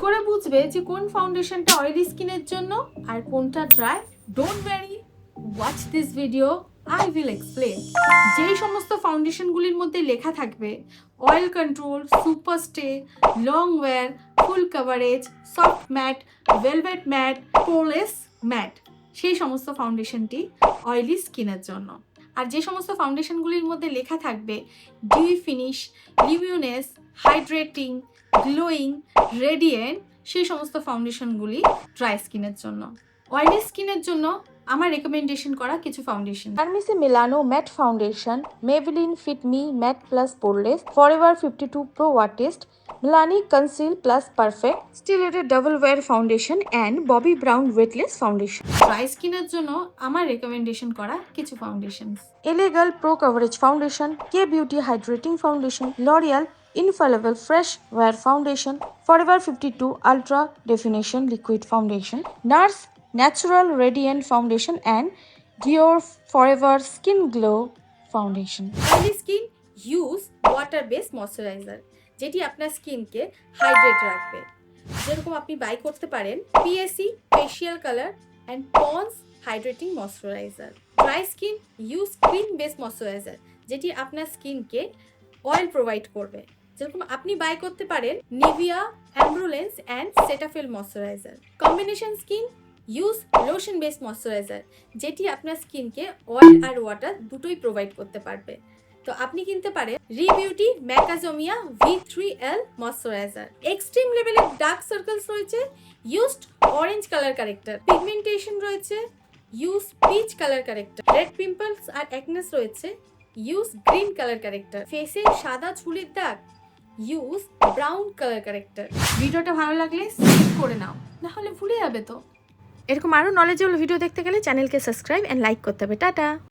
করে বুঝবে যে কোন ফাউন্ডেশনটা অয়েলি স্কিনের জন্য আর কোনটা dry? Don't worry, watch this video, I will explain. যেই সমস্ত ফাউন্ডেশনগুলির মধ্যে লেখা থাকবে oil control, super stay, long wear, full coverage, soft matte, velvet matte, poreless matte, সেই সমস্ত ফাউন্ডেশনটি অয়েলি স্কিনের জন্য। আর যে সমস্ত ফাউন্ডেশনগুলির মধ্যে লেখা থাকবে dew finish, luminous, hydrating, glowing, radiant, সেই সমস্ত ফাউন্ডেশনগুলি ড্রাই স্কিনের জন্য। অয়েলি স্কিনের জন্য আমার রেকমেন্ডেশন করা কিছু foundation: Hermès Milano Matte Foundation, Maybelline Fit Me Matte Plus Poreless, Forever 52 Pro Artist, Milani Conceal Plus Perfect, Stiletto Double Wear Foundation and Bobbi Brown Weightless Foundation. Dry স্কিনের জন্য আমার রেকমেন্ডেশন করা কিছু foundation: Illegal Pro Coverage Foundation, K-Beauty Hydrating Foundation, L'Oreal Infallible Fresh Wear Foundation, Forever 52 Ultra Definition Liquid Foundation, NARS Natural Radiant Foundation and Dior Forever Skin Glow Foundation. Oily skin use water base moisturiser, যেটি আপনার স্কিনকে hydrate রাখবে। যেরকম আপনি buy করতে পারেন PAC facial colour and ponds hydrating moisturiser. Dry skin use cream base moisturiser, যেটি আপনার স্কিনকে অয়েল প্রোভাইড করবে। যেরকম আপনি বাই করতে পারেন Nivea Embryolisse and Cetaphil moisturiser. Combination skin use lotion base moisturiser, যেটি আপনার স্কিনকে অয়েল আর ওয়াটার দুটোই প্রোভাইড করতে পারবে। তো আপনি কিনতে পারেন রিবিউটি ম্যাকাজোমিয়া V3L ময়শ্চারাইজার। এক্সট্রিম লেভেলের ডার্ক সার্কেলস রয়েছে, used orange colour corrector. Pigmentation রয়েছে, use peach colour corrector. Red pimples আর অ্যাকনেস রয়েছে, ইউজ গ্রিন কালার কারেক্টার। ফেসে সাদা চুলের দাগ, ইউজ ব্রাউন কালার কারেক্টার। ভিডিওটা ভালো লাগলে স্কিপ করে নাও, না হলে ভুলে যাবে তো। এরকম আরও নলেজেবল ভিডিও দেখতে গেলে চ্যানেলকে সাবস্ক্রাইব অ্যান্ড লাইক করতে হবে। টাটা।